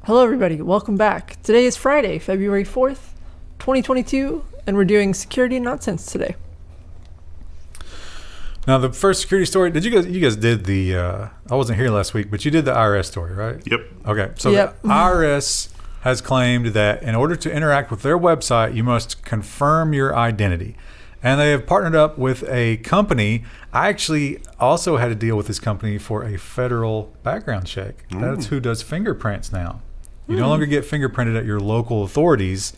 Hello everybody, welcome back. Today is Friday, February 4th, 2022, and we're doing security nonsense today. Now, the first security story, you guys did the, I wasn't here last week, but you did the IRS story, right? Yep. Okay, so the IRS has claimed that in order to interact with their website, you must confirm your identity. And they have partnered up with a company. I actually also had to deal with this company for a federal background check. That's who does fingerprints now. You no longer get fingerprinted at your local authorities.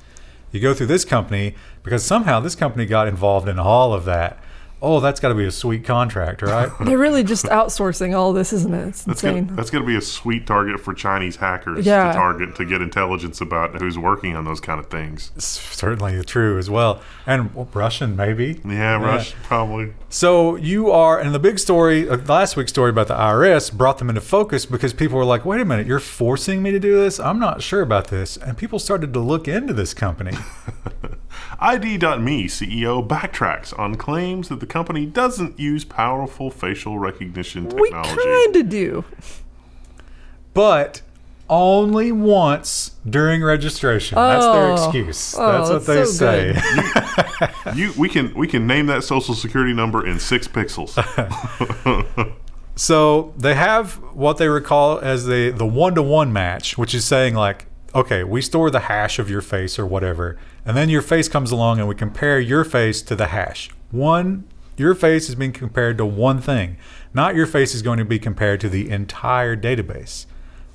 You go through this company because somehow this company got involved in all of that. Oh, that's got to be a sweet contract, right? They're really just outsourcing all this, isn't it? It's insane. That's going to be a sweet target for Chinese hackers to target to get intelligence about who's working on those kind of things. It's certainly true as well. And Russian, maybe. Yeah, Russian, probably. So you are, and the big story, last week's story about the IRS brought them into focus because people were like, wait a minute, you're forcing me to do this? I'm not sure about this. And people started to look into this company. ID.me CEO backtracks on claims that the company doesn't use powerful facial recognition technology. We kind of do. But only once during registration. That's their excuse. That's what they say. We can name that social security number in 6 pixels. So they have what they recall as the one-to-one match, which is saying like, okay, we store the hash of your face or whatever, and then your face comes along and we compare your face to the hash. Your face is being compared to one thing. Not your face is going to be compared to the entire database.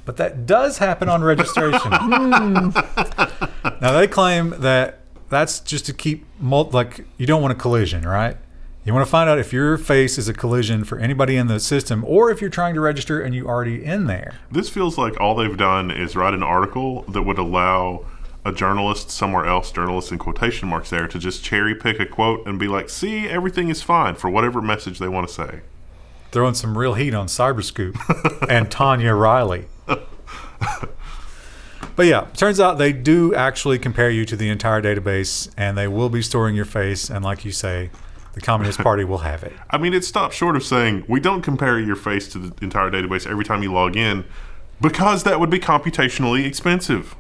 But that does happen on registration. Now they claim that that's just to keep, you don't want a collision, right? You want to find out if your face is a collision for anybody in the system or if you're trying to register and you're already in there. This feels like all they've done is write an article that would allow a journalist somewhere else, journalist in quotation marks there, to just cherry pick a quote and be like, see, everything is fine for whatever message they want to say. Throwing some real heat on Cyberscoop and Tanya Riley. But yeah, turns out they do actually compare you to the entire database and they will be storing your face. And like you say, the Communist Party will have it. I mean, it stops short of saying, we don't compare your face to the entire database every time you log in because that would be computationally expensive.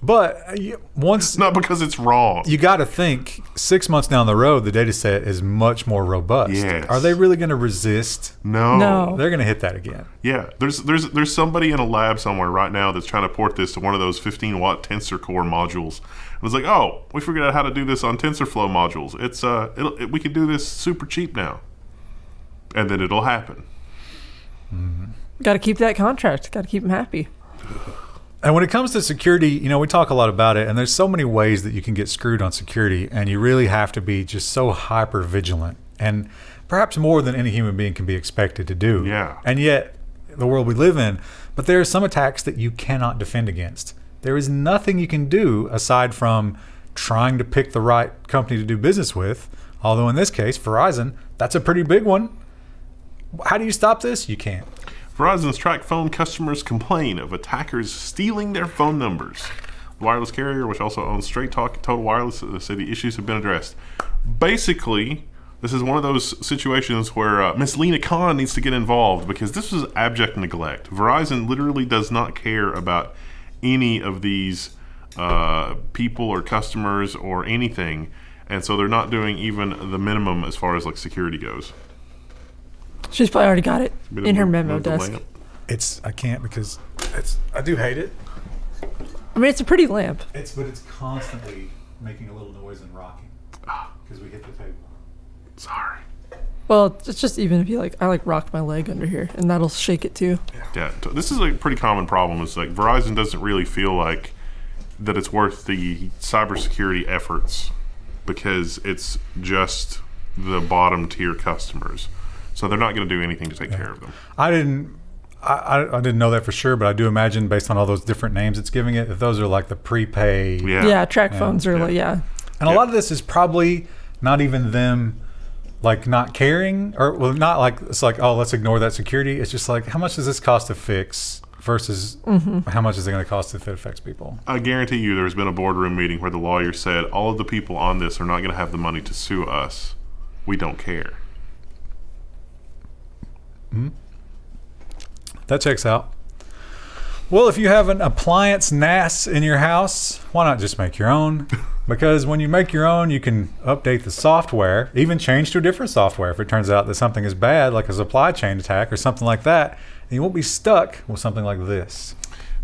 But once... Not because it's wrong. You got to think, 6 months down the road, the data set is much more robust. Yes. Are they really going to resist? No. They're going to hit that again. Yeah. There's somebody in a lab somewhere right now that's trying to port this to one of those 15-watt tensor core modules. And it's like, oh, we figured out how to do this on TensorFlow modules. We can do this super cheap now. And then it'll happen. Mm-hmm. Got to keep that contract. Got to keep them happy. And when it comes to security, we talk a lot about it, and there's so many ways that you can get screwed on security, and you really have to be just so hyper vigilant, and perhaps more than any human being can be expected to do. Yeah. And yet, the world we live in, but there are some attacks that you cannot defend against. There is nothing you can do aside from trying to pick the right company to do business with, although in this case, Verizon, that's a pretty big one. How do you stop this? You can't. Verizon's TracFone customers complain of attackers stealing their phone numbers. The wireless carrier, which also owns Straight Talk and Total Wireless, say the issues have been addressed. Basically, this is one of those situations where Miss Lena Khan needs to get involved because this was abject neglect. Verizon literally does not care about any of these people or customers or anything, and so they're not doing even the minimum as far as security goes. She's probably already got it in her memo desk. I can't because I do hate it. I mean, it's a pretty lamp. But it's constantly making a little noise and rocking because we hit the table. Sorry. Well, it's just even if you I rocked my leg under here, and that'll shake it too. Yeah, this is a pretty common problem. It's Verizon doesn't really feel like that it's worth the cybersecurity efforts because it's just the bottom tier customers. So they're not going to do anything to take care of them. I didn't know that for sure, but I do imagine based on all those different names it's giving it, that those are like the prepay. Yeah, TracFones are And a lot of this is probably not even them not caring or not it's oh, let's ignore that security. It's just how much does this cost to fix versus how much is it going to cost if it affects people? I guarantee you there's been a boardroom meeting where the lawyer said all of the people on this are not going to have the money to sue us. We don't care. That checks out. Well, if you have an appliance NAS in your house, why not just make your own? Because when you make your own, you can update the software, even change to a different software if it turns out that something is bad, like a supply chain attack or something like that, and you won't be stuck with something like this.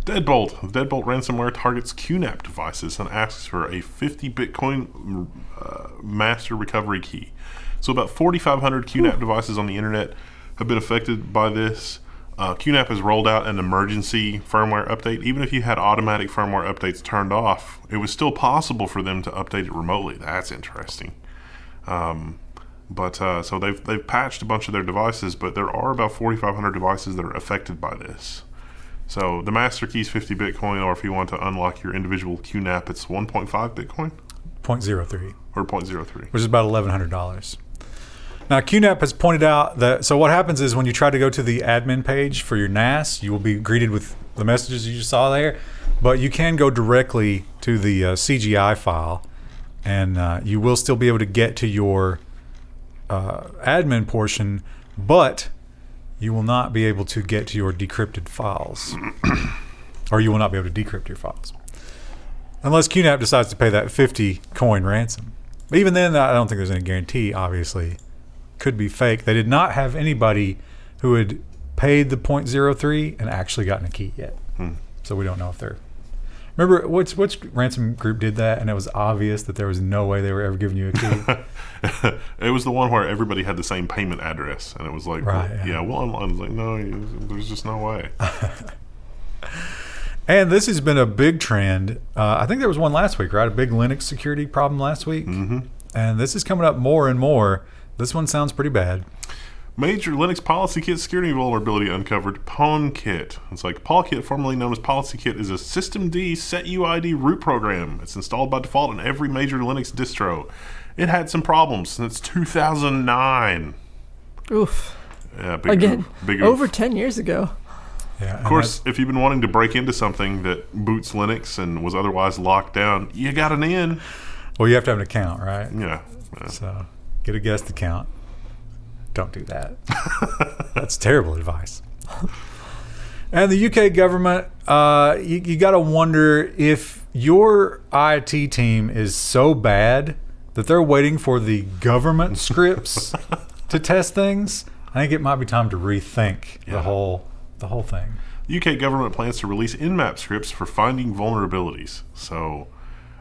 DeadBolt. DeadBolt ransomware targets QNAP devices and asks for a 50 Bitcoin master recovery key. So about 4,500 QNAP devices on the internet have been affected by this. QNAP has rolled out an emergency firmware update. Even if you had automatic firmware updates turned off, it was still possible for them to update it remotely. That's interesting. So they've patched a bunch of their devices, but there are about 4,500 devices that are affected by this. So the master key is 50 Bitcoin, or if you want to unlock your individual QNAP, it's 1.5 Bitcoin? 0.03. Or 0.03. Which is about $1,100. Now, QNAP has pointed out that, so what happens is when you try to go to the admin page for your NAS, you will be greeted with the messages you just saw there, but you can go directly to the CGI file, and you will still be able to get to your admin portion, but you will not be able to get to your decrypted files, or you will not be able to decrypt your files, unless QNAP decides to pay that 50 coin ransom. But even then, I don't think there's any guarantee, obviously. Could be fake. They did not have anybody who had paid the 0.03 and actually gotten a key yet. So we don't know if they're... Remember, which ransom group did that, and it was obvious that there was no way they were ever giving you a key? It was the one where everybody had the same payment address, and it was like, right, I was like, no, there's just no way. And this has been a big trend. I think there was one last week, right? A big Linux security problem last week. Mm-hmm. And this is coming up more and more. This one sounds pretty bad. Major Linux PolicyKit security vulnerability uncovered. Pwnkit. It's like Pwnkit, formerly known as PolicyKit, is a systemd setuid root program. It's installed by default in every major Linux distro. It had some problems since 2009. Oof. Yeah, big Again, oof. Big over oof. 10 years ago. Yeah, of course, if you've been wanting to break into something that boots Linux and was otherwise locked down, you got an in. Well, you have to have an account, right? Yeah. So get a guest account. Don't do that. That's terrible advice. And the UK government, you got to wonder if your IT team is so bad that they're waiting for the government scripts to test things. I think it might be time to rethink the whole thing. The UK government plans to release Nmap scripts for finding vulnerabilities. So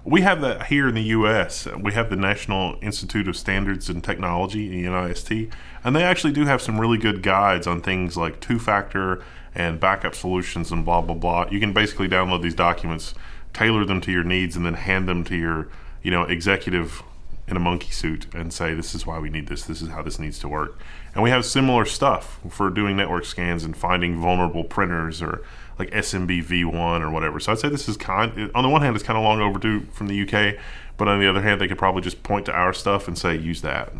we have that here in the US. We have the National Institute of Standards and Technology, NIST, and they actually do have some really good guides on things like two-factor and backup solutions and blah, blah, blah. You can basically download these documents, tailor them to your needs, and then hand them to your, executive in a monkey suit and say, this is why we need this is how this needs to work. And we have similar stuff for doing network scans and finding vulnerable printers or like SMB v1 or whatever. So I'd say this is on the one hand, it's kind of long overdue from the UK, but on the other hand, they could probably just point to our stuff and say, use that.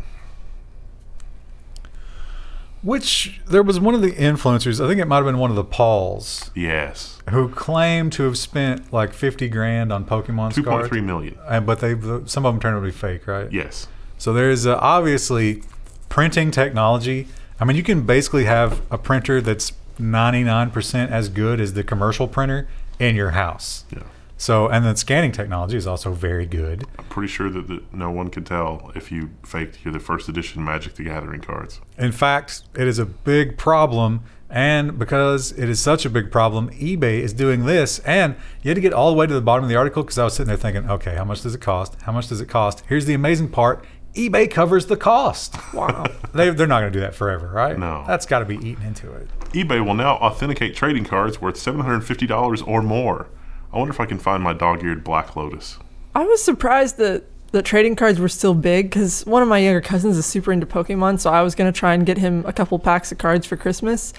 Which, there was one of the influencers, I think it might have been one of the Pauls. Yes. Who claimed to have spent like 50 grand on Pokemon cards. 2.3 million. But some of them turned out to be fake, right? Yes. So there's obviously printing technology. I mean, you can basically have a printer that's 99% as good as the commercial printer in your house. Yeah. So, and then scanning technology is also very good. I'm pretty sure that no one could tell if you faked the first edition Magic the Gathering cards. In fact, it is a big problem. And because it is such a big problem, eBay is doing this. And you had to get all the way to the bottom of the article because I was sitting there thinking, okay, how much does it cost? How much does it cost? Here's the amazing part. eBay covers the cost. Wow. They're not going to do that forever, right? No. That's got to be eaten into it. eBay will now authenticate trading cards worth $750 or more. I wonder if I can find my dog-eared Black Lotus. I was surprised that the trading cards were still big because one of my younger cousins is super into Pokemon, so I was going to try and get him a couple packs of cards for Christmas.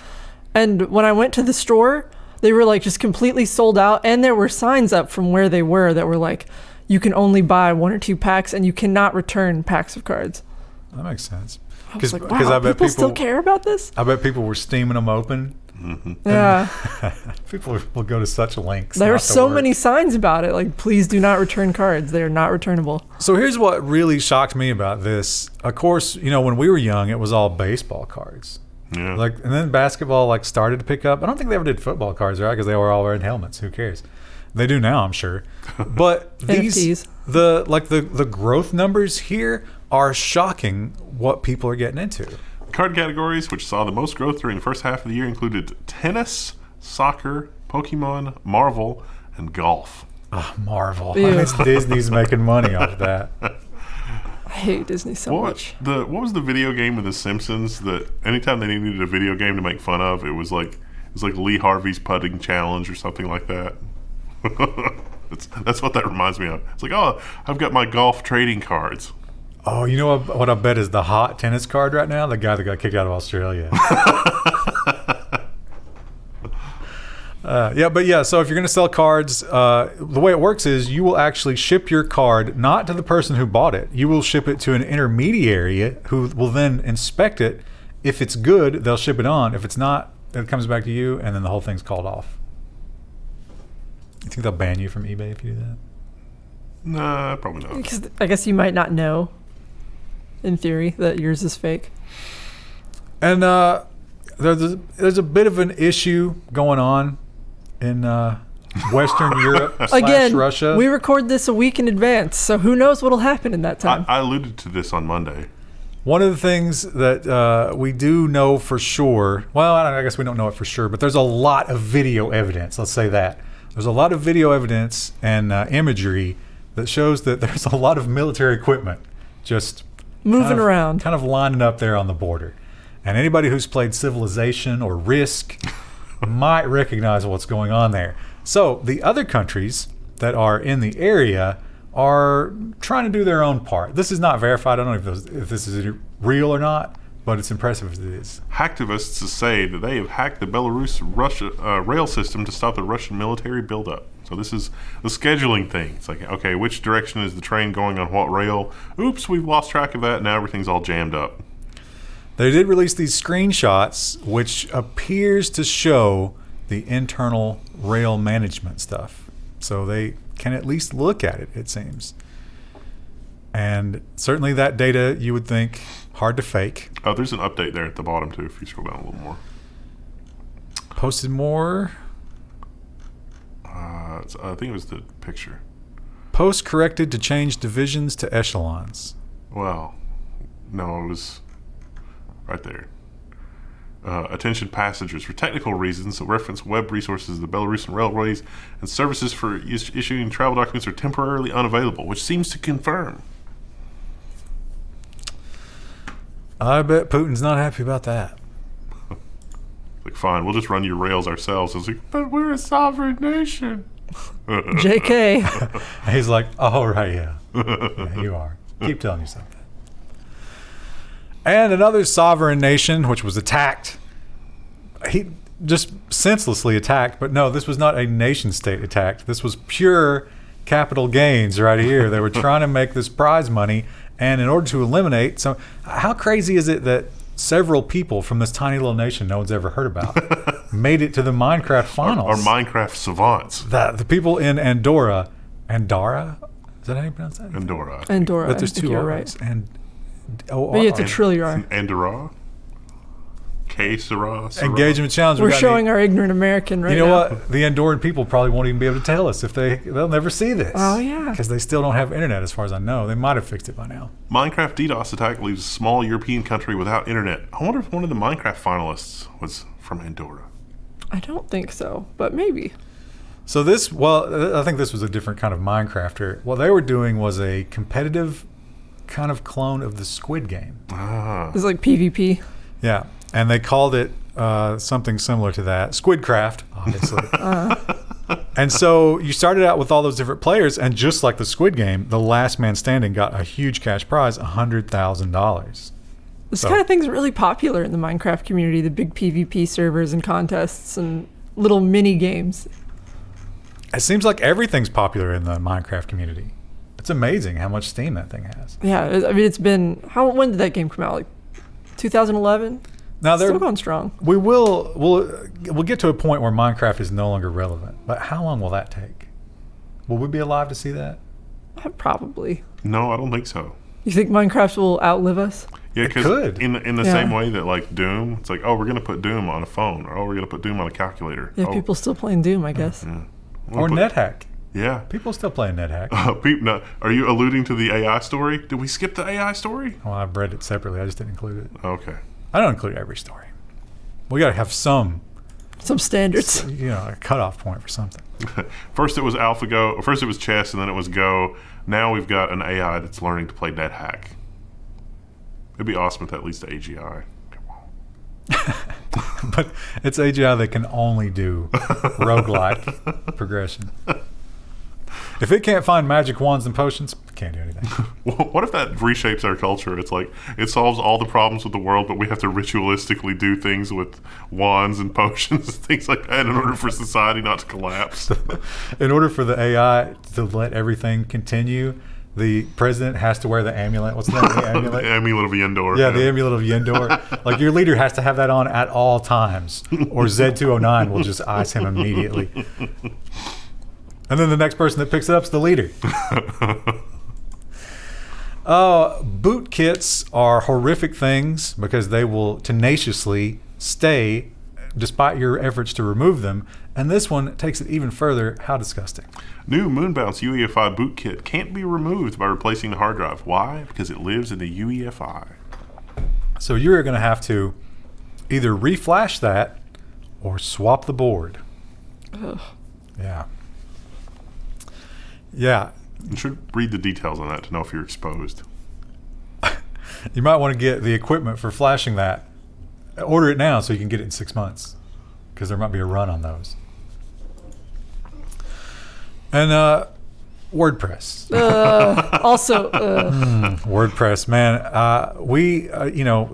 And when I went to the store, they were like just completely sold out, and there were signs up from where they were that were like, you can only buy 1 or 2 packs and you cannot return packs of cards. That makes sense. I was like, wow, I bet people still care about this? I bet people were steaming them open. Mm-hmm. Yeah. People will go to such lengths. There are so many signs about it. Like, please do not return cards. They are not returnable. So here's what really shocked me about this. Of course, when we were young, it was all baseball cards. Yeah. Like, and then basketball like started to pick up. I don't think they ever did football cards, right? Because they were all wearing helmets. Who cares? They do now, I'm sure. But these NFTs. the growth numbers here are shocking. What people are getting into. Card categories which saw the most growth during the first half of the year included tennis, soccer, Pokemon, Marvel, and golf. Oh, Marvel. Ew. I guess Disney's making money off that. I hate Disney so much. What was the video game of The Simpsons that anytime they needed a video game to make fun of, it was like Lee Harvey's putting challenge or something like that. That's what that reminds me of. It's like, oh, I've got my golf trading cards. Oh, you know what I bet is the hot tennis card right now? The guy that got kicked out of Australia. So if you're going to sell cards, the way it works is you will actually ship your card not to the person who bought it. You will ship it to an intermediary who will then inspect it. If it's good, they'll ship it on. If it's not, then it comes back to you, and then the whole thing's called off. You think they'll ban you from eBay if you do that? Nah, probably not. Because I guess you might not know, in theory, that yours is fake. And there's a bit of an issue going on in Western Europe Again, / Russia. we record this a week in advance, so who knows what'll happen in that time. I alluded to this on Monday. One of the things that we do know for sure, well, I guess we don't know it for sure, but there's a lot of video evidence. Let's say that. There's a lot of video evidence and imagery that shows that there's a lot of military equipment just Moving around. kind of lining up there on the border. And anybody who's played Civilization or Risk might recognize what's going on there. So the other countries that are in the area are trying to do their own part. This is not verified. I don't know if this is real or not, but it's impressive as it is. Hactivists say that they have hacked the Belarus Russia rail system to stop the Russian military buildup. So this is the scheduling thing. It's like, okay, which direction is the train going on what rail? Oops, we've lost track of that. Now everything's all jammed up. They did release these screenshots, which appears to show the internal rail management stuff. So they can at least look at it, it seems. And certainly that data, you would think, hard to fake. Oh, there's an update there at the bottom, too, if you scroll down a little more. Posted more. I think it was the picture. Post corrected to change divisions to echelons. Well, no, it was right there. Attention passengers. For technical reasons, reference web resources of the Belarusian railways and services for issuing travel documents are temporarily unavailable, which seems to confirm. I bet Putin's not happy about that. Like, fine, we'll just run your rails ourselves. I was like, but we're a sovereign nation. JK. And he's like, oh, right, yeah, you are. Keep telling yourself that. And another sovereign nation, which was attacked. He just senselessly attacked. But no, this was not a nation state attack. This was pure capital gains right here. They were trying to make this prize money. And in order to eliminate, so how crazy is it that several people from this tiny little nation no one's ever heard about made it to the Minecraft finals? Our Minecraft savants. The people in Andorra, is that how you pronounce that? Andorra. Andorra. But there's I think two you're R's. right. And But it's a trillion. Andorra. K-Sarah. engagement challenge. We're showing our ignorant American right now. You know what? The Andorran people probably won't even be able to tell us if they'll never see this. Oh, yeah. Because they still don't have internet, as far as I know. They might have fixed it by now. Minecraft DDoS attack leaves a small European country without internet. I wonder if one of the Minecraft finalists was from Andorra. I don't think so, but maybe. So I think this was a different kind of Minecrafter. What they were doing was a competitive kind of clone of the Squid Game. Ah. It's like PvP. Yeah. And they called it something similar to that. Squidcraft, obviously. And so you started out with all those different players, and just like the Squid Game, the last man standing got a huge cash prize, $100,000. This kind of thing's really popular in the Minecraft community, the big PvP servers and contests and little mini games. It seems like everything's popular in the Minecraft community. It's amazing how much steam that thing has. Yeah, I mean, it's been... when did that game come out? Like 2011? Now Still going strong. We'll get to a point where Minecraft is no longer relevant. But how long will that take? Will we be alive to see that? Probably. No, I don't think so. You think Minecraft will outlive us? Yeah, It could. because in the Yeah. same way that like Doom, it's like, oh, we're gonna put Doom on a phone, or oh, we're gonna put Doom on a calculator. Yeah, oh, people still playing Doom, I guess. yeah. Or NetHack. Yeah. People still playing NetHack. No, are you alluding to the AI story? Did we skip the AI story? Well, I've read it separately. I just didn't include it. Okay. I don't include every story. We got to have some, Some standards. a cutoff point for something. First it was AlphaGo. First it was chess, and then it was Go. Now we've got an AI that's learning to play NetHack. It'd be awesome if that leads to AGI. But it's AGI that can only do roguelike progression. If it can't find magic wands and potions, it can't do anything. What if that reshapes our culture? It's like it solves all the problems with the world, but we have to ritualistically do things with wands and potions and things like that in order for society not to collapse. In order for the AI to let everything continue, the president has to wear the amulet. What's the name of the amulet? The amulet of Yendor. Yeah, the amulet of Yendor. Like, your leader has to have that on at all times, or Z209 will just ice him immediately. And then the next person that picks it up is the leader. Bootkits are horrific things because they will tenaciously stay despite your efforts to remove them. And this one takes it even further. How disgusting. New MoonBounce UEFI bootkit can't be removed by replacing the hard drive. Why? Because it lives in the UEFI. So you're going to have to either reflash that or swap the board. Ugh. Yeah. Yeah. You should read the details on that to know if you're exposed. You might want to get the equipment for flashing that. Order it now so you can get it in 6 months, because there might be a run on those. And WordPress. WordPress, man. We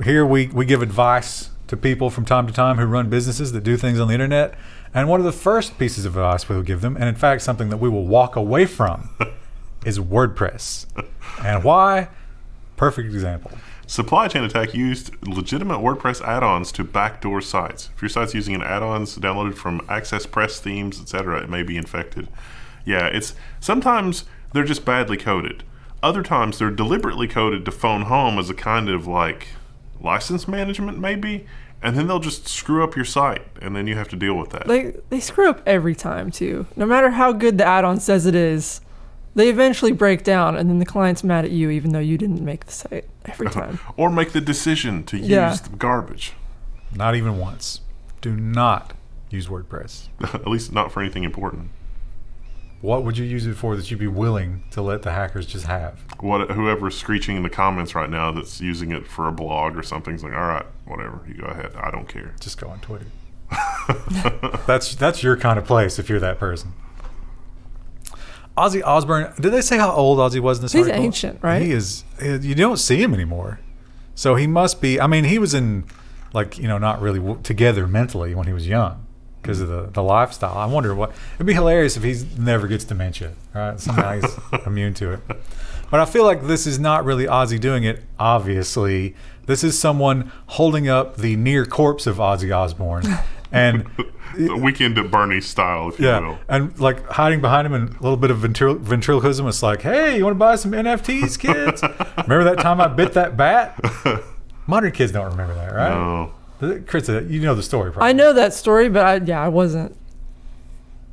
here we give advice to people from time to time who run businesses that do things on the internet. And one of the first pieces of advice we will give them, and in fact something that we will walk away from, is WordPress. And why? Perfect example. Supply chain attack used legitimate WordPress add-ons to backdoor sites. If your site's using an add-ons downloaded from Access Press themes, etc., it may be infected. Yeah, it's sometimes they're just badly coded. Other times they're deliberately coded to phone home as a kind of like license management maybe, and then they'll just screw up your site, and then you have to deal with that. They screw up every time too. No matter how good the add-on says it is, they eventually break down, and then the client's mad at you even though you didn't make the site every time. Or make the decision to use the garbage. Not even once. Do not use WordPress. At least not for anything important. What would you use it for that you'd be willing to let the hackers just have? Whoever's screeching in the comments right now that's using it for a blog or something's like, all right, whatever, you go ahead. I don't care. Just go on Twitter. That's your kind of place if you're that person. Ozzy Osbourne, did they say how old Ozzy was in this He's article? ancient, right? He is. You don't see him anymore. So he must be, I mean, he was in, not really together mentally when he was young because of the lifestyle. I wonder it'd be hilarious if he never gets dementia, right? Somehow he's immune to it. But I feel like this is not really Ozzy doing it, obviously. This is someone holding up the near corpse of Ozzy Osbourne and The Weekend at Bernie's style, if you will. And like hiding behind him in a little bit of ventriloquism. It's like, hey, you want to buy some NFTs, kids? Remember that time I bit that bat? Modern kids don't remember that, right? No. Chris, you know the story, probably. I know that story, but I wasn't.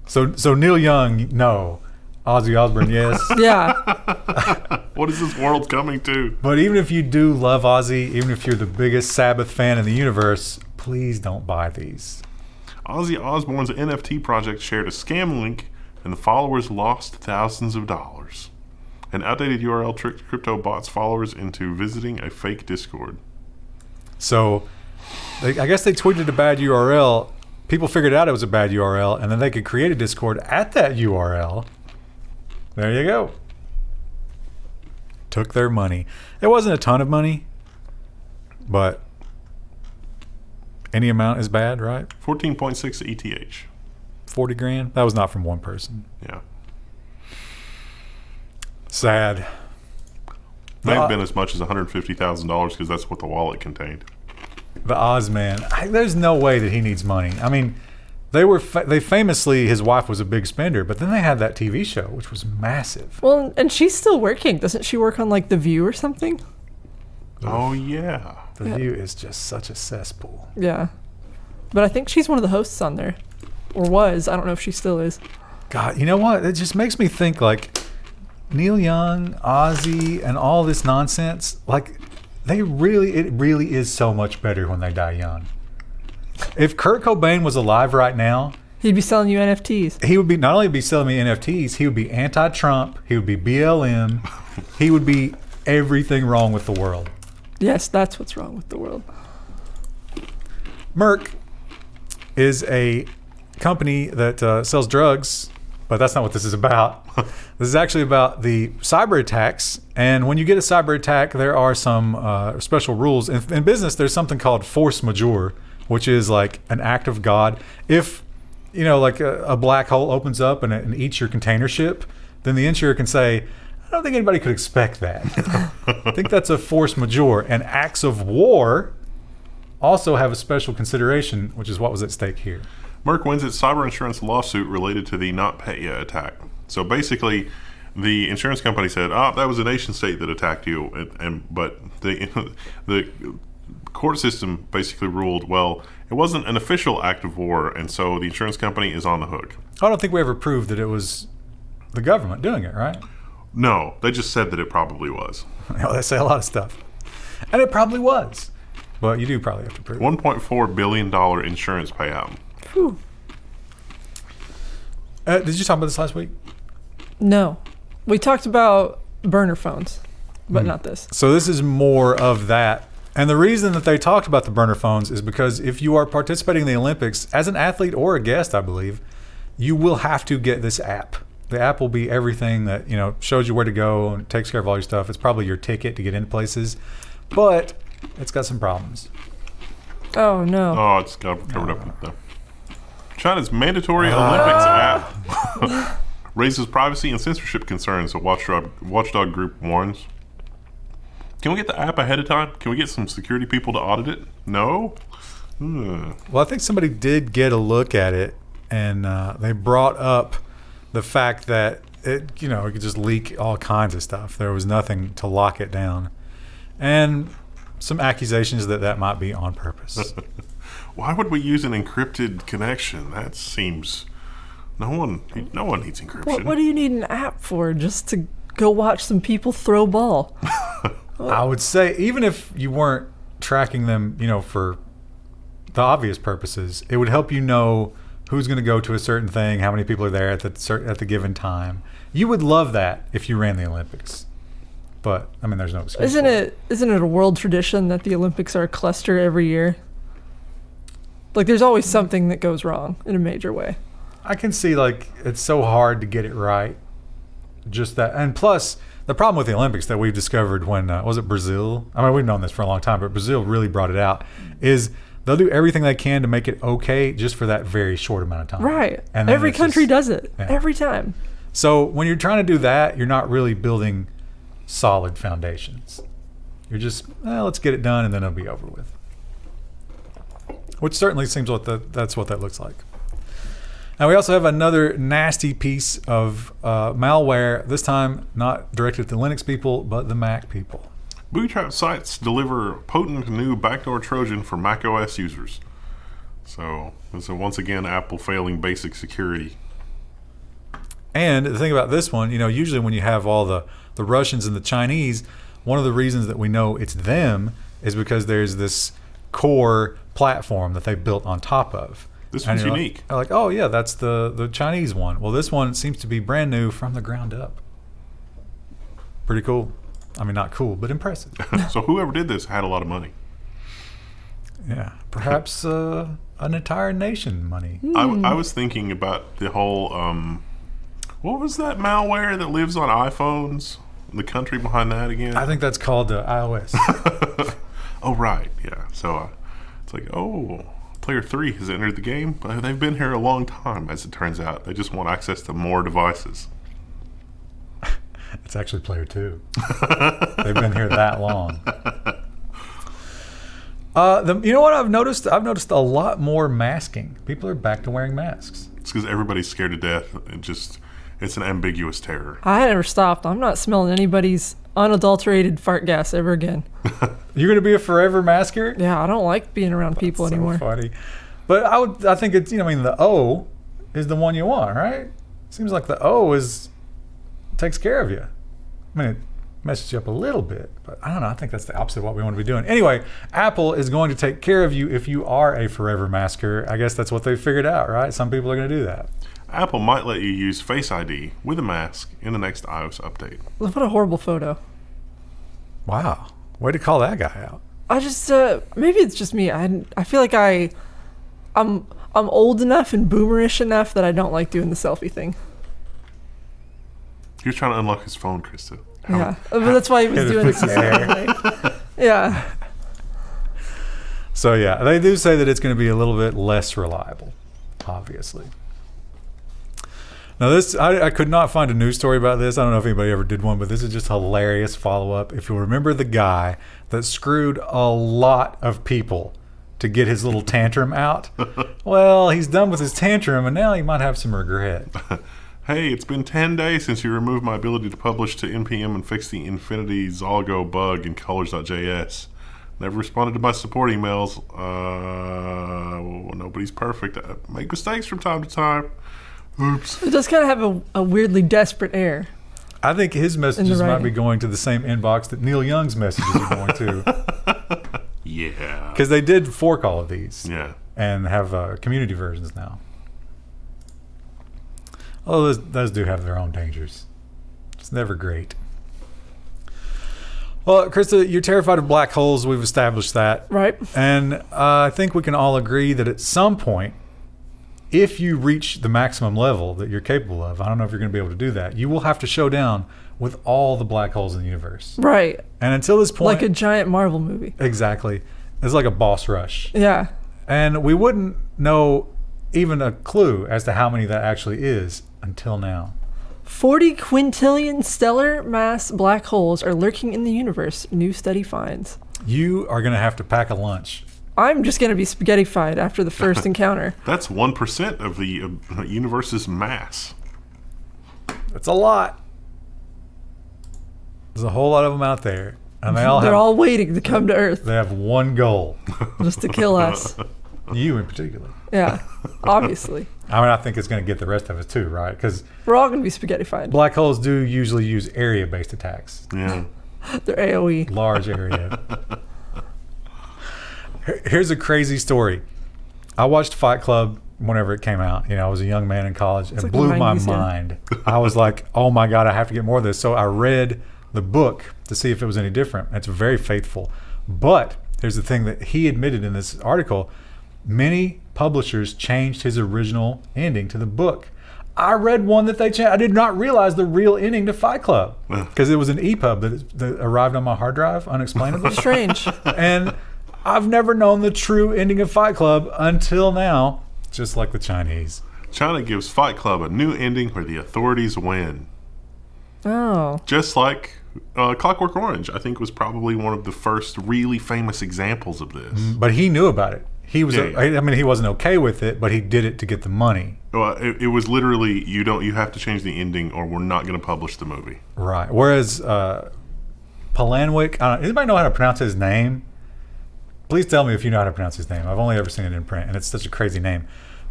So Neil Young, no. Ozzy Osbourne, yes. Yeah. What is this world coming to? But even if you do love Ozzy, even if you're the biggest Sabbath fan in the universe, please don't buy these. Ozzy Osbourne's NFT project shared a scam link, and the followers lost thousands of dollars. An outdated URL tricked crypto bots followers into visiting a fake Discord. So I guess they tweeted a bad URL. People figured out it was a bad URL, and then they could create a Discord at that URL. There you go. Took their money. It wasn't a ton of money, but any amount is bad, right? 14.6 ETH. 40 grand? That was not from one person. Yeah. Sad. May have been as much as $150,000 because that's what the wallet contained. The Oz man. There's no way that he needs money. I mean, they famously, his wife was a big spender, but then they had that TV show, which was massive. Well, and she's still working. Doesn't she work on like The View or something? Oh, yeah. The View is just such a cesspool. Yeah. But I think she's one of the hosts on there. Or was. I don't know if she still is. God, you know what? It just makes me think, like, Neil Young, Ozzy, and all this nonsense, like, it really is so much better when they die young. If Kurt Cobain was alive right now, He'd be selling you NFTs. he would be not only be selling me NFTs, he would be anti-Trump, he would be BLM, he would be everything wrong with the world. Yes, that's what's wrong with the world. Merck is a company that sells drugs, but that's not what this is about. This is actually about the cyber attacks. And when you get a cyber attack, there are some special rules. In business, there's something called force majeure, which is like an act of God. If, you know, like a black hole opens up and eats your container ship, then the insurer can say, I don't think anybody could expect that. I think that's a force majeure. And acts of war also have a special consideration, which is what was at stake here. Merck wins its cyber insurance lawsuit related to the NotPetya attack. So basically, the insurance company said, that was a nation state that attacked you. But the court system basically ruled, well, it wasn't an official act of war, and so the insurance company is on the hook. I don't think we ever proved that it was the government doing it, right? No, they just said that it probably was. They say a lot of stuff. And it probably was. But you do probably have to prove it. $1.4 billion insurance payout. Whew. Did you talk about this last week? No. We talked about burner phones, but not this. So this is more of that. And the reason that they talked about the burner phones is because if you are participating in the Olympics, as an athlete or a guest, I believe, you will have to get this app. The app will be everything that, you know, shows you where to go and takes care of all your stuff. It's probably your ticket to get into places. But it's got some problems. Oh, no. Oh, it's got covered up. No. China's mandatory Olympics app raises privacy and censorship concerns, a watchdog group warns. Can we get the app ahead of time? Can we get some security people to audit it? No? Well, I think somebody did get a look at it, and they brought up the fact that it could just leak all kinds of stuff. There was nothing to lock it down. And some accusations that might be on purpose. Why would we use an encrypted connection? That seems... No one needs encryption. What do you need an app for? Just to go watch some people throw ball? I would say, even if you weren't tracking them, for the obvious purposes, it would help you know who's going to go to a certain thing, how many people are there at the given time. You would love that if you ran the Olympics. But, I mean, there's no excuse. Isn't it a world tradition that the Olympics are a cluster every year? Like, there's always something that goes wrong in a major way. I can see, it's so hard to get it right. Just that. And plus, the problem with the Olympics that we've discovered when, was it Brazil? I mean, we've known this for a long time, but Brazil really brought it out, is they'll do everything they can to make it okay just for that very short amount of time. Right. And every country does it. Yeah. Every time. So when you're trying to do that, you're not really building solid foundations. You're just, let's get it done and then it'll be over with. Which certainly seems that's what that looks like. Now we also have another nasty piece of malware, this time not directed at the Linux people, but the Mac people. Booby-trapped sites deliver potent new backdoor trojan for Mac OS users. So once again, Apple failing basic security. And the thing about this one, usually when you have all the Russians and the Chinese, one of the reasons that we know it's them is because there's this core platform that they built on top of. This one's unique. Like, oh yeah, that's the Chinese one. Well, this one seems to be brand new from the ground up. Pretty cool. I mean, not cool, but impressive. So whoever did this had a lot of money. Yeah, perhaps an entire nation money. I was thinking about the whole, what was that malware that lives on iPhones? The country behind that again? I think that's called iOS. Oh, right. Yeah. So it's like, Player 3 has entered the game. They've been here a long time, as it turns out. They just want access to more devices. It's actually Player 2. They've been here that long. You know what I've noticed? I've noticed a lot more masking. People are back to wearing masks. It's because everybody's scared to death. It's an ambiguous terror. I never stopped. I'm not smelling anybody's unadulterated fart gas ever again. You're going to be a forever masker? Yeah, I don't like being around people so anymore. Funny. But I think it's, the O is the one you want, right? Seems like the O takes care of you. I mean, it messes you up a little bit, but I don't know. I think that's the opposite of what we want to be doing. Anyway, Apple is going to take care of you if you are a forever masker. I guess that's what they figured out, right? Some people are going to do that. Apple might let you use Face ID with a mask in the next iOS update. What a horrible photo. Wow. Way to call that guy out. I just, maybe it's just me. I feel like I'm old enough and boomerish enough that I don't like doing the selfie thing. He was trying to unlock his phone, Krista. But that's why he was doing it. Yeah. So yeah, they do say that it's going to be a little bit less reliable, obviously. Now this, I could not find a news story about this. I don't know if anybody ever did one, but this is just hilarious follow-up. If you remember the guy that screwed a lot of people to get his little tantrum out, well, he's done with his tantrum, and now he might have some regret. Hey, it's been 10 days since you removed my ability to publish to NPM and fix the Infinity Zalgo bug in colors.js. Never responded to my support emails. Nobody's perfect. I make mistakes from time to time. Oops. It does kind of have a weirdly desperate air. I think his messages might be going to the same inbox that Neil Young's messages are going to. Yeah. Because they did fork all of these. Yeah. And have community versions now. Oh, those do have their own dangers. It's never great. Well, Krista, you're terrified of black holes. We've established that. Right. And I think we can all agree that at some point, if you reach the maximum level that you're capable of, I don't know if you're going to be able to do that, you will have to show down with all the black holes in the universe. Right. And until this point... Like a giant Marvel movie. Exactly. It's like a boss rush. Yeah. And we wouldn't know even a clue as to how many that actually is until now. 40 quintillion stellar mass black holes are lurking in the universe, new study finds. You are going to have to pack a lunch. I'm just going to be spaghettified after the first encounter. That's 1% of the universe's mass. That's a lot. There's a whole lot of them out there. And they're all waiting to come to Earth. They have one goal. Just to kill us. You in particular. Yeah, obviously. I mean, I think it's going to get the rest of us too, right? Because we're all going to be spaghettified. Black holes do usually use area-based attacks. Yeah. They're AoE. Large area. Here's a crazy story. I watched Fight Club whenever it came out. I was a young man in college. It blew my mind. I was like, oh my God, I have to get more of this. So I read the book to see if it was any different. It's very faithful. But here's the thing that he admitted in this article. Many publishers changed his original ending to the book. I read one that they changed. I did not realize the real ending to Fight Club because it was an EPUB that arrived on my hard drive unexplainably. Strange. And I've never known the true ending of Fight Club until now, just like the Chinese. China gives Fight Club a new ending where the authorities win. Oh. Just like Clockwork Orange, I think, was probably one of the first really famous examples of this. But he knew about it. He was. He wasn't okay with it, but he did it to get the money. Well, it was literally you have to change the ending, or we're not going to publish the movie. Right. Whereas Pwnkit, anybody know how to pronounce his name? Please tell me if you know how to pronounce his name. I've only ever seen it in print, and it's such a crazy name.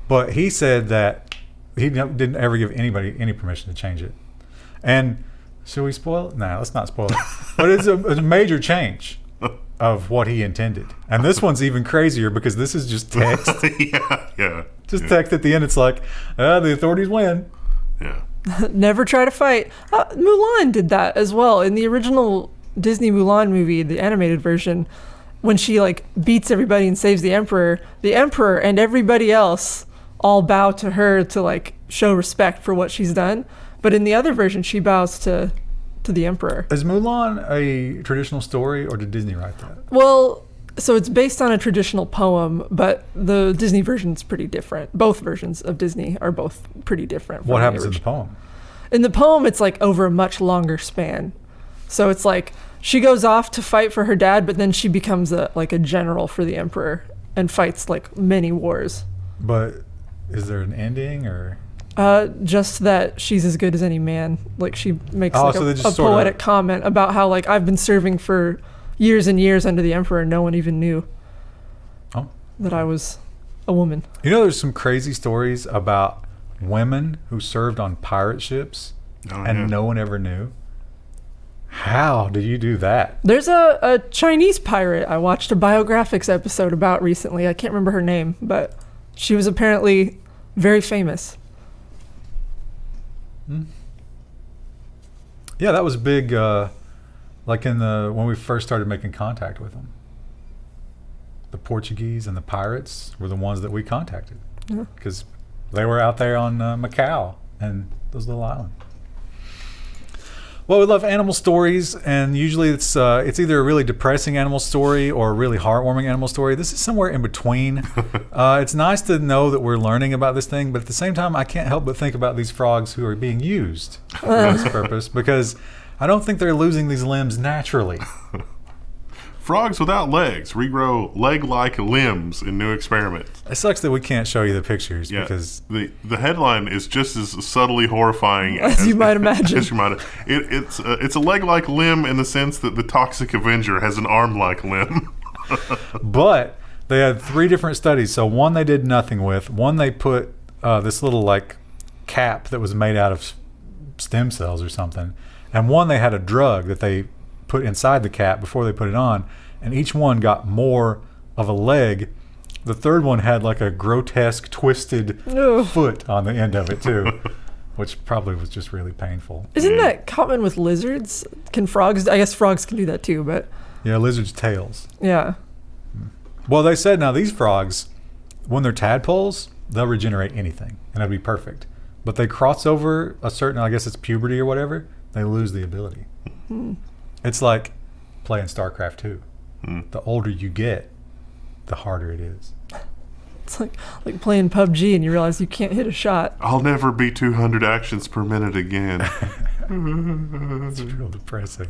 But he said that he didn't ever give anybody any permission to change it. And should we spoil it? No, let's not spoil it. But it's a major change of what he intended. And this one's even crazier because this is just text. Yeah. Just text at the end. It's like, the authorities win. Yeah. Never try to fight. Mulan did that as well. In the original Disney Mulan movie, the animated version, when she beats everybody and saves the emperor and everybody else all bow to her to show respect for what she's done. But in the other version, she bows to the emperor. Is Mulan a traditional story, or did Disney write that? Well, so it's based on a traditional poem, but the Disney version's pretty different. Both versions of Disney are both pretty different. What happens in the poem? In the poem, it's over a much longer span. So it's she goes off to fight for her dad, but then she becomes a general for the emperor and fights many wars. But is there an ending, or? Just that she's as good as any man. Like she makes Oh, like so they a just sorta- poetic comment about how like I've been serving for years and years under the emperor. No one even knew that I was a woman. You know, there's some crazy stories about women who served on pirate ships and no one ever knew. How did you do that? There's a Chinese pirate I watched a biographics episode about recently. I can't remember her name, but she was apparently very famous. Yeah, that was big, like when we first started making contact with them. The Portuguese and the pirates were the ones that we contacted because they were out there on Macau and those little islands. Well, we love animal stories, and usually it's either a really depressing animal story or a really heartwarming animal story. This is somewhere in between. It's nice to know that we're learning about this thing, but at the same time, I can't help but think about these frogs who are being used for this purpose because I don't think they're losing these limbs naturally. Frogs without legs regrow leg-like limbs in new experiments. It sucks that we can't show you the pictures because the headline is just as subtly horrifying as you might imagine. It's a leg-like limb in the sense that the Toxic Avenger has an arm-like limb. But they had 3 different studies. So one they did nothing with. One they put this little like cap that was made out of stem cells or something, and one they had a drug that they put inside the cap before they put it on, and each one got more of a leg. The third one had like a grotesque twisted foot on the end of it too, which probably was just really painful. Isn't that common with lizards? Can frogs? I guess frogs can do that too, but yeah, lizards' tails. Yeah. Well, they said now these frogs, when they're tadpoles, they'll regenerate anything and it'll be perfect. But they cross over a certain, I guess it's puberty or whatever, they lose the ability. It's like playing StarCraft 2. The older you get, the harder it is. It's like playing PUBG and you realize you can't hit a shot. I'll never be 200 actions per minute again. It's real depressing.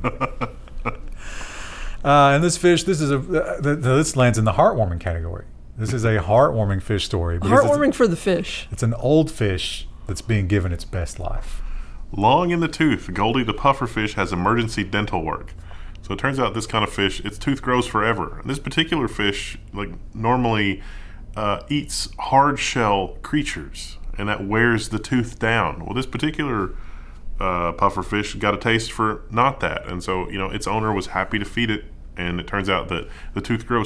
And this fish, this lands in the heartwarming category. This is a heartwarming fish story. Heartwarming for the fish. It's an old fish that's being given its best life. Long in the tooth, Goldie the pufferfish has emergency dental work. So it turns out this kind of fish, its tooth grows forever. And this particular fish, like normally, eats hard shell creatures, and that wears the tooth down. Well, this particular pufferfish got a taste for not that, and so its owner was happy to feed it. And it turns out that the tooth grew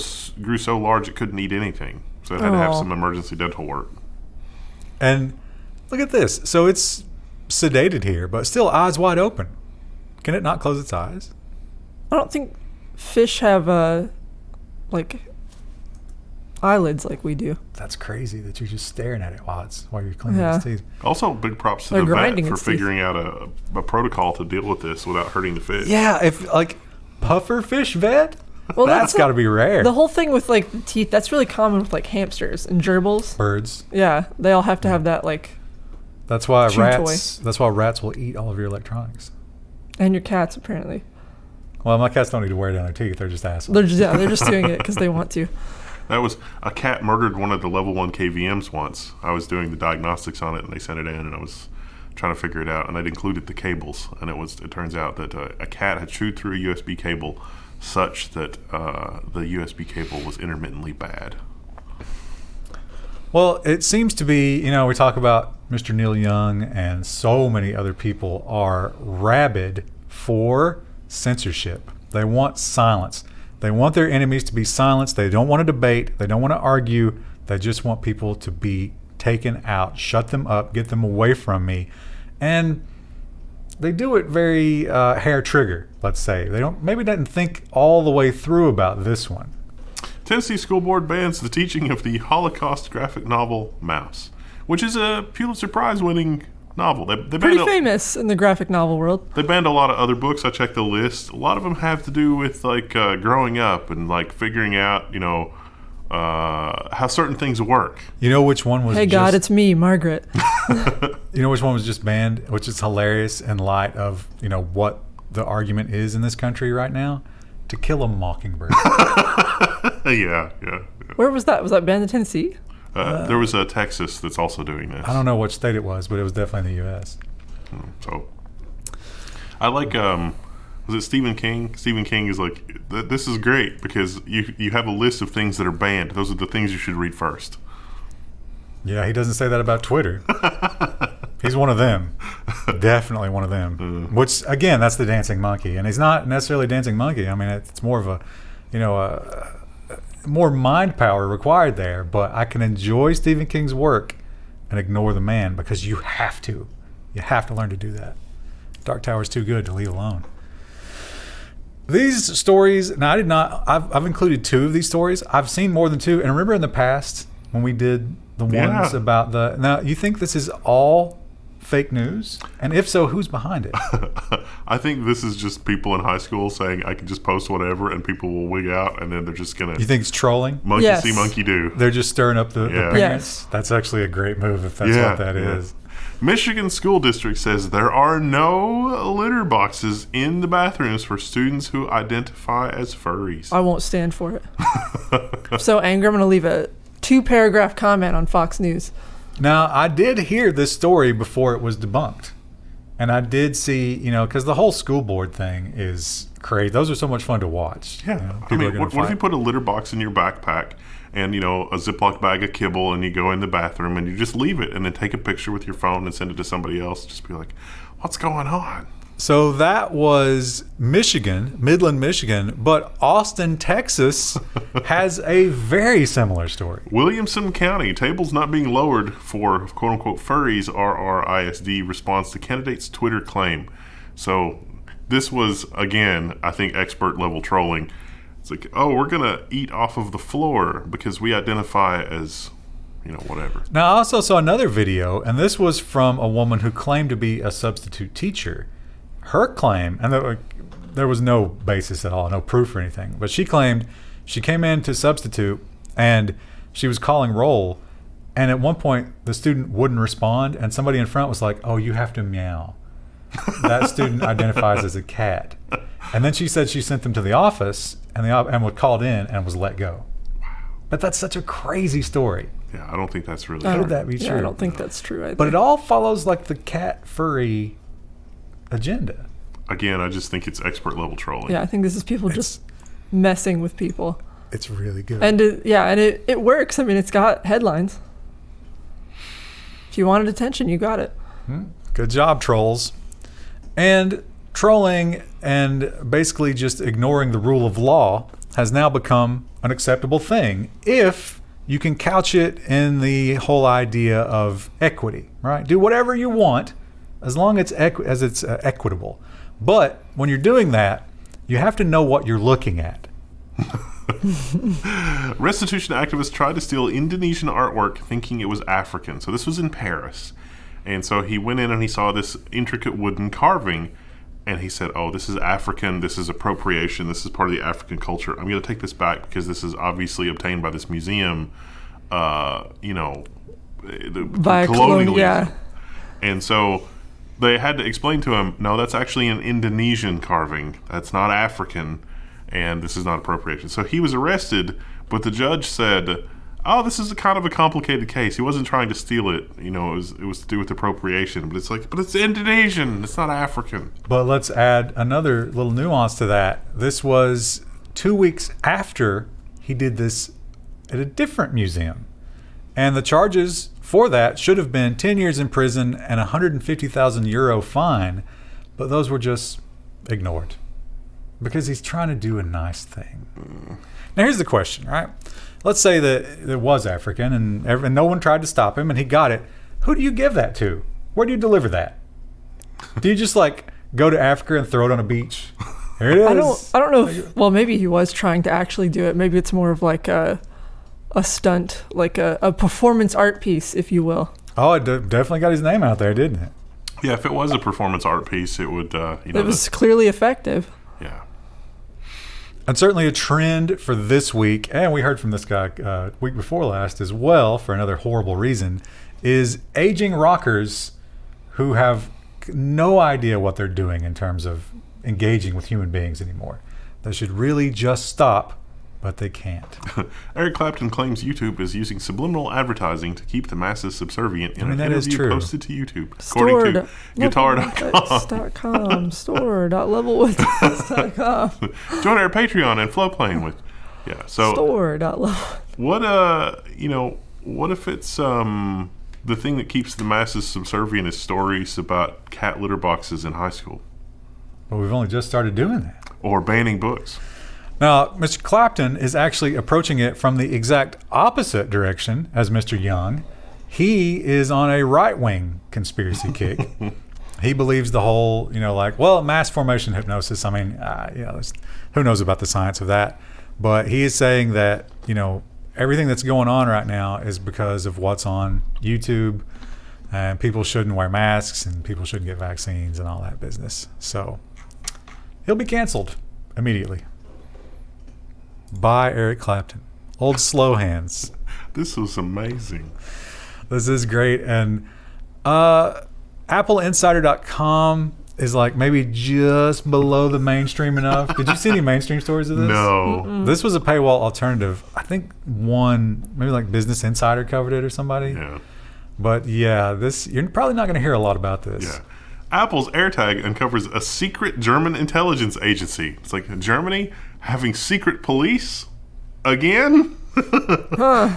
so large it couldn't eat anything, so it had to have some emergency dental work. And look at this. So it's sedated here, but still eyes wide open. Can it not close its eyes? I don't think fish have eyelids like we do. That's crazy that you're just staring at it while you're cleaning its teeth. Also, big props to the vet for figuring out a protocol to deal with this without hurting the fish. Yeah, if pufferfish vet, well, that's got to be rare. The whole thing with the teeth, that's really common with hamsters and gerbils. Birds. Yeah, they all have to have that That's why rats. That's why rats will eat all of your electronics. And your cats, apparently. Well, my cats don't need to wear down their teeth. They're just assholes. They're just doing it because they want to. That was a cat murdered one of the level 1 KVMs once. I was doing the diagnostics on it, and they sent it in, and I was trying to figure it out, and I'd included the cables, and it turns out that a cat had chewed through a USB cable such that the USB cable was intermittently bad. Well, it seems to be, we talk about Mr. Neil Young and so many other people are rabid for censorship. They want silence. They want their enemies to be silenced. They don't want to debate. They don't want to argue. They just want people to be taken out, shut them up, get them away from me. And they do it very hair trigger, let's say. They didn't think all the way through about this one. Tennessee School Board bans the teaching of the Holocaust graphic novel Mouse, which is a Pulitzer Prize winning novel. They pretty famous in the graphic novel world. They banned a lot of other books. I checked the list. A lot of them have to do with growing up and figuring out how certain things work. You know which one was? Hey God, it's me, Margaret. You know which one was just banned, which is hilarious in light of what the argument is in this country right now? To Kill a Mockingbird. Yeah. Where was that? Was that banned in Tennessee? There was a Texas that's also doing this. I don't know what state it was, but it was definitely in the U.S. So I like, was it Stephen King? Stephen King is like, this is great because you have a list of things that are banned. Those are the things you should read first. Yeah, he doesn't say that about Twitter. He's one of them. Definitely one of them. Which, again, that's the dancing monkey. And he's not necessarily a dancing monkey. I mean, it's more of a, more mind power required there. But I can enjoy Stephen King's work and ignore the man because you have to. You have to learn to do that. Dark Tower's too good to leave alone. These stories, now I did not, I've included 2 of these stories. I've seen more than 2. And remember in the past when we did the ones about the, now you think this is all fake news? And if so, who's behind it? I think this is just people in high school saying I can just post whatever and people will wig out and then they're just going to... You think it's trolling? Monkey see, monkey do. They're just stirring up the parents? Yes. That's actually a great move if that's what that is. Michigan School District says there are no litter boxes in the bathrooms for students who identify as furries. I won't stand for it. I'm so angry. I'm going to leave a 2-paragraph comment on Fox News. Now, I did hear this story before it was debunked. And I did see, because the whole school board thing is crazy. Those are so much fun to watch. Yeah. I mean, what if you put a litter box in your backpack and, a Ziploc bag of kibble and you go in the bathroom and you just leave it and then take a picture with your phone and send it to somebody else? Just be like, what's going on? So that was Michigan, Midland, Michigan, but Austin, Texas has a very similar story. Williamson County, tables not being lowered for quote-unquote furries, RRISD responds to candidate's Twitter claim. So this was, again, I think expert level trolling. It's like, oh, we're going to eat off of the floor because we identify as, whatever. Now, I also saw another video, and this was from a woman who claimed to be a substitute teacher. Her claim, and there was no basis at all, no proof or anything, but she claimed she came in to substitute and she was calling roll, and at one point the student wouldn't respond, and somebody in front was like, oh, you have to meow. That student identifies as a cat. And then she said she sent them to the office and was called in and was let go. But that's such a crazy story. Yeah, I don't think that's really How true. would that be true? I don't think that's true either. But it all follows like the cat furry agenda. Again, I just think it's expert level trolling. Yeah, I think this is people just messing with people. It's really good. And it works. I mean, it's got headlines. If you wanted attention, you got it. Good job, trolls. And trolling and basically just ignoring the rule of law has now become an acceptable thing if you can couch it in the whole idea of equity, right? Do whatever you want as long as it's equitable. But when you're doing that, you have to know what you're looking at. Restitution activists tried to steal Indonesian artwork thinking it was African. So this was in Paris. And so he went in and he saw this intricate wooden carving and he said, oh, this is African, this is appropriation, this is part of the African culture. I'm going to take this back because this is obviously obtained by this museum, by colonialism. Yeah. And so they had to explain to him, no, that's actually an Indonesian carving. That's not African, and this is not appropriation. So he was arrested, but the judge said, oh, this is a kind of a complicated case. He wasn't trying to steal it. It was to do with appropriation. But it's like, but it's Indonesian. It's not African. But let's add another little nuance to that. This was 2 weeks after he did this at a different museum. And the charges for that should have been 10 years in prison and a €150,000 fine. But those were just ignored because he's trying to do a nice thing. Now, here's the question, right? Let's say that it was African and no one tried to stop him and he got it. Who do you give that to? Where do you deliver that? Do you just go to Africa and throw it on a beach? Here it is. I don't know if, well, maybe he was trying to actually do it. Maybe it's more of like a stunt, like a performance art piece, if you will. Oh, it definitely got his name out there, didn't it? Yeah, if it was a performance art piece, it would, it was clearly effective. Yeah. And certainly a trend for this week, and we heard from this guy week before last as well for another horrible reason, is aging rockers who have no idea what they're doing in terms of engaging with human beings anymore. They should really just stop but they can't. Eric Clapton claims YouTube is using subliminal advertising to keep the masses subservient in an that is interview true. posted to YouTube, according to guitar.com. Store.level1text.com. Join our Patreon and Flowplane with, so Store.level. what what if it's the thing that keeps the masses subservient is stories about cat litter boxes in high school, But we've only just started doing that. or banning books? Now, Mr. Clapton is actually approaching it from the exact opposite direction as Mr. Young. He is on a right-wing conspiracy kick. He believes the whole, mass formation hypnosis. I mean, who knows about the science of that? But he is saying that, everything that's going on right now is because of what's on YouTube, and people shouldn't wear masks and people shouldn't get vaccines and all that business. So he'll be canceled immediately. By Eric Clapton. Old slow hands. This was amazing. This is great. And AppleInsider.com is like maybe just below the mainstream enough. Did you see any mainstream stories of this? No. Mm-mm. This was a paywall alternative. I think maybe like Business Insider covered it or somebody. Yeah. But yeah, you're probably not going to hear a lot about this. Yeah. Apple's AirTag uncovers a secret German intelligence agency. It's like Germany having secret police again?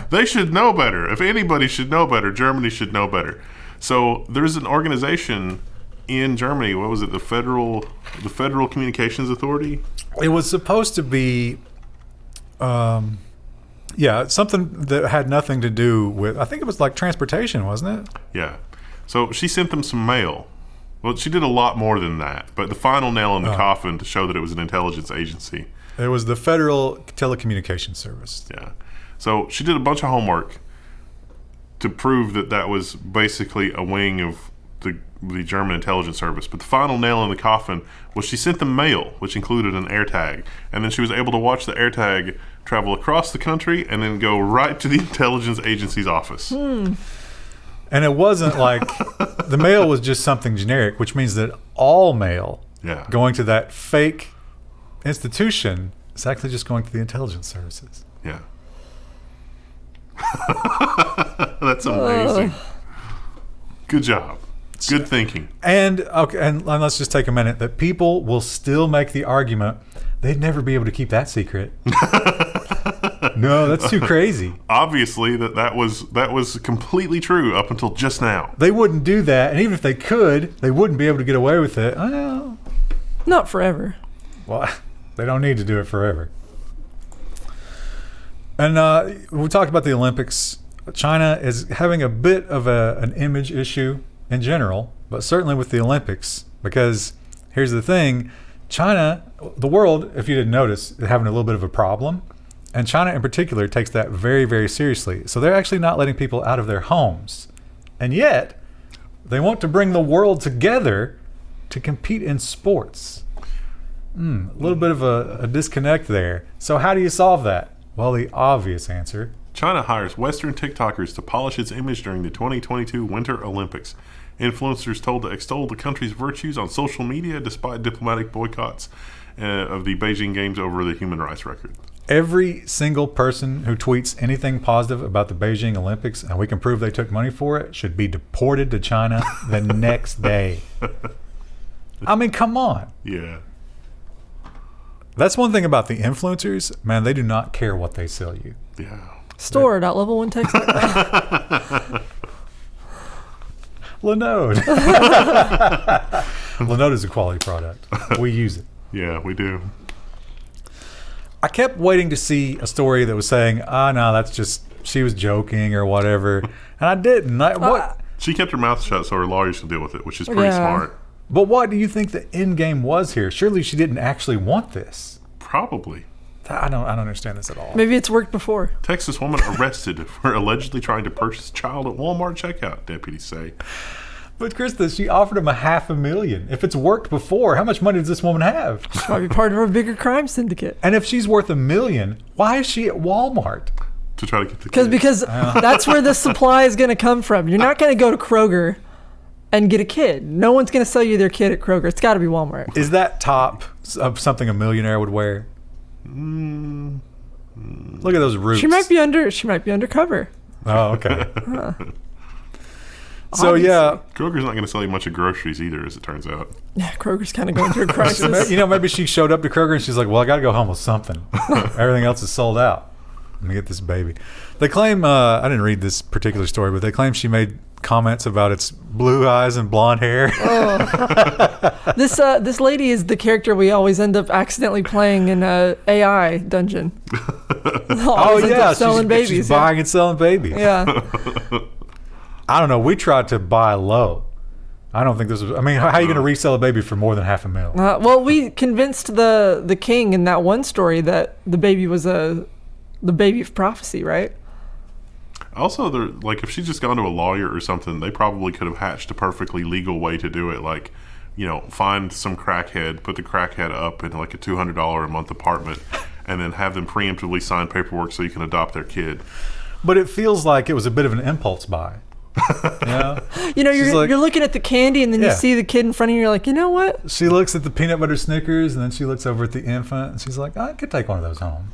They should know better. If anybody should know better, Germany should know better. So there's an organization in Germany. What was it? The Federal Communications Authority? It was supposed to be something that had nothing to do with, I think it was like transportation, wasn't it? Yeah. So she sent them some mail. Well, she did a lot more than that, but the final nail in the coffin to show that it was an intelligence agency. It was the Federal Telecommunications Service. Yeah. So she did a bunch of homework to prove that was basically a wing of the German intelligence service. But the final nail in the coffin was she sent them mail, which included an AirTag. And then she was able to watch the AirTag travel across the country and then go right to the intelligence agency's office. And it wasn't like the mail was just something generic, which means that all mail going to that fake institution is actually just going to the intelligence services. Yeah. That's amazing. Good job. Good thinking. And let's just take a minute that people will still make the argument they'd never be able to keep that secret. No, that's too crazy. Obviously, that was completely true up until just now. They wouldn't do that, and even if they could, they wouldn't be able to get away with it. Well, not forever. Well, they don't need to do it forever. And we talked about the Olympics. China is having a bit of an image issue in general, but certainly with the Olympics, because here's the thing. China, the world, if you didn't notice, is having a little bit of a problem. And China in particular takes that very, very seriously. So they're actually not letting people out of their homes. And yet, they want to bring the world together to compete in sports. A little bit of a disconnect there. So how do you solve that? Well, the obvious answer. China hires Western TikTokers to polish its image during the 2022 Winter Olympics. Influencers told to extol the country's virtues on social media despite diplomatic boycotts of the Beijing Games over the human rights record. Every single person who tweets anything positive about the Beijing Olympics, and we can prove they took money for it, should be deported to China the next day. I mean, come on. Yeah. That's one thing about the influencers. Man, they do not care what they sell you. Yeah. Store.level1text.com. Linode. Linode is a quality product. We use it. Yeah, we do. I kept waiting to see a story that was saying, no, that's just, she was joking or whatever. And I didn't. What? She kept her mouth shut so her lawyers could deal with it, which is pretty smart. But what do you think the end game was here? Surely she didn't actually want this. Probably. I don't understand this at all. Maybe it's worked before. Texas woman arrested for allegedly trying to purchase child at Walmart checkout, deputies say. But Krista, she offered him $500,000. If it's worked before, how much money does this woman have? She might be part of a bigger crime syndicate. And if she's worth $1 million, why is she at Walmart? To try to get the kids. Because that's where the supply is going to come from. You're not going to go to Kroger and get a kid. No one's going to sell you their kid at Kroger. It's got to be Walmart. Is that top of something a millionaire would wear? Look at those roots. She might be undercover. Oh, okay. Huh. So Obviously. yeah, Kroger's not going to sell you much of groceries either, as it turns out. Yeah, Kroger's kind of going through a crisis. maybe she showed up to Kroger and she's like, "Well, I got to go home with something. Everything else is sold out. Let me get this baby." They claim I didn't read this particular story, but they claim she made comments about its blue eyes and blonde hair. Oh. This lady is the character we always end up accidentally playing in a AI dungeon. Oh yeah, selling babies. She's buying and selling babies. Yeah. I don't know. We tried to buy low. I don't think this was. I mean, how are you going to resell a baby for more than $500,000? Well, we convinced the king in that one story that the baby was the baby of prophecy, right? Also, like if she's just gone to a lawyer or something, they probably could have hatched a perfectly legal way to do it. Like, find some crackhead, put the crackhead up in like a $200 a month apartment, and then have them preemptively sign paperwork so you can adopt their kid. But it feels like it was a bit of an impulse buy. You're looking at the candy and then you see the kid in front of you. You're like, you know what? She looks at the peanut butter Snickers and then she looks over at the infant and she's like, I could take one of those home.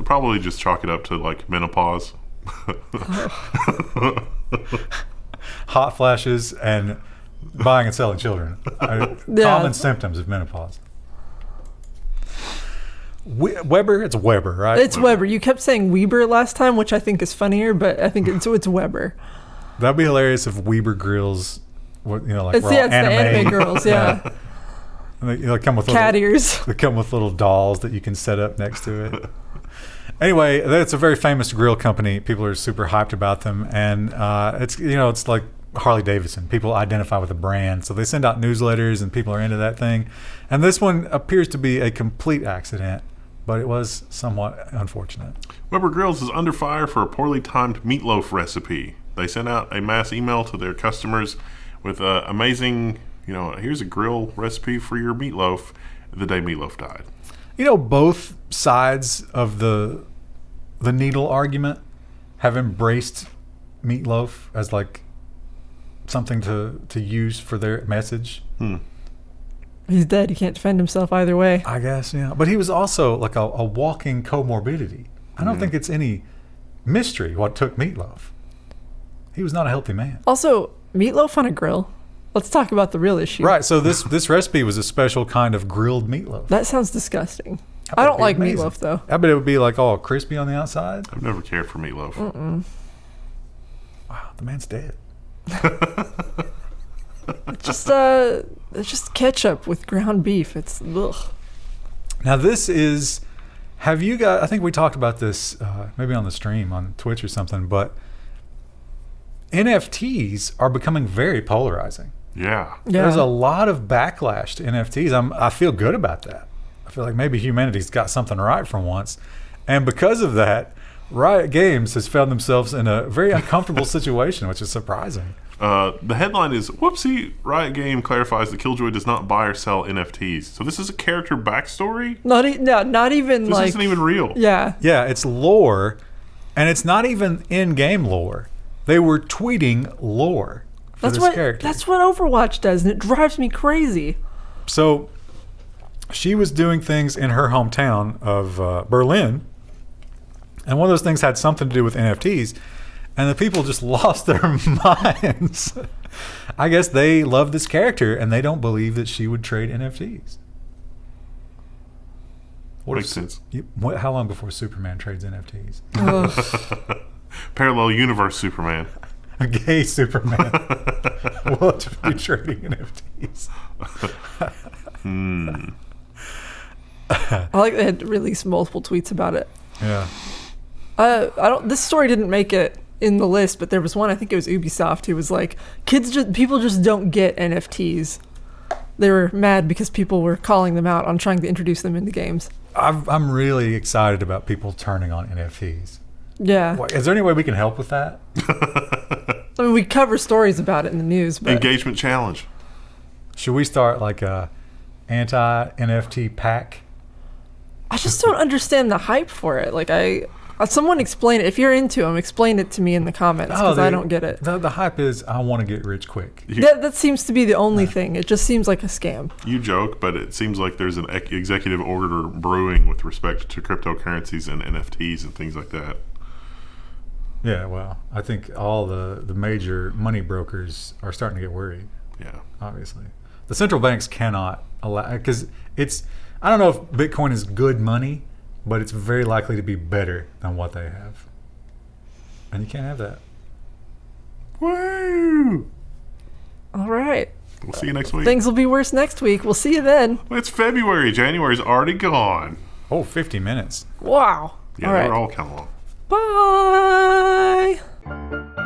Probably just chalk it up to like menopause. Hot flashes and buying and selling children. Common symptoms of menopause. Weber? It's Weber, right? It's Weber. You kept saying Weber last time, which I think is funnier, but I think it's Weber. That'd be hilarious if Weber grills, like it's the anime girls, yeah. They come with cat ears. They come with little dolls that you can set up next to it. Anyway, that's a very famous grill company. People are super hyped about them, and it's like Harley Davidson. People identify with a brand, so they send out newsletters, and people are into that thing. And this one appears to be a complete accident, but it was somewhat unfortunate. Weber Grills is under fire for a poorly timed meatloaf recipe. They sent out a mass email to their customers with amazing, here's a grill recipe for your meatloaf the day meatloaf died. Both sides of the needle argument have embraced meatloaf as like something to use for their message. He's dead. He can't defend himself either way. I guess, yeah. But he was also like a walking comorbidity. I don't think it's any mystery what took meatloaf. He was not a healthy man. Also, meatloaf on a grill. Let's talk about the real issue. Right. So this recipe was a special kind of grilled meatloaf. That sounds disgusting. I don't like meatloaf, though. I bet it would be like all crispy on the outside. I've never cared for meatloaf. Mm-mm. Wow, the man's dead. It's just ketchup with ground beef. It's ugh. Now this is. Have you got? I think we talked about this maybe on the stream on Twitch or something, but NFTs are becoming very polarizing. Yeah. There's a lot of backlash to NFTs. I feel good about that. I feel like maybe humanity's got something right for once. And because of that, Riot Games has found themselves in a very uncomfortable situation, which is surprising. The headline is, whoopsie, Riot Game clarifies that Killjoy does not buy or sell NFTs. So this is a character backstory? Not even this isn't even real. Yeah. Yeah, it's lore, and it's not even in-game lore. They were tweeting lore for this character. That's what Overwatch does, and it drives me crazy. So she was doing things in her hometown of Berlin, and one of those things had something to do with NFTs, and the people just lost their minds. I guess they love this character, and they don't believe that she would trade NFTs. Makes sense. How long before Superman trades NFTs? Parallel universe Superman. A gay Superman will just be trading NFTs. I like they had released multiple tweets about it. Yeah. This story didn't make it in the list, but there was one, I think it was Ubisoft, who was like, people just don't get NFTs. They were mad because people were calling them out on trying to introduce them into games. I'm really excited about people turning on NFTs. Yeah. Is there any way we can help with that? I mean, we cover stories about it in the news, but engagement challenge. Should we start like a anti-NFT pack? I just don't understand the hype for it. Like Someone explain it. If you're into them, explain it to me in the comments because I don't get it. The hype is I want to get rich quick. That seems to be the only thing. It just seems like a scam. You joke, but it seems like there's an executive order brewing with respect to cryptocurrencies and NFTs and things like that. Yeah, well, I think all the major money brokers are starting to get worried. Yeah. Obviously. The central banks cannot allow, because I don't know if Bitcoin is good money, but it's very likely to be better than what they have. And you can't have that. Woo! All right. We'll see you next week. Things will be worse next week. We'll see you then. It's February. January's already gone. Oh, 50 minutes. Wow. Yeah, all right. they're all kind of long. Bye.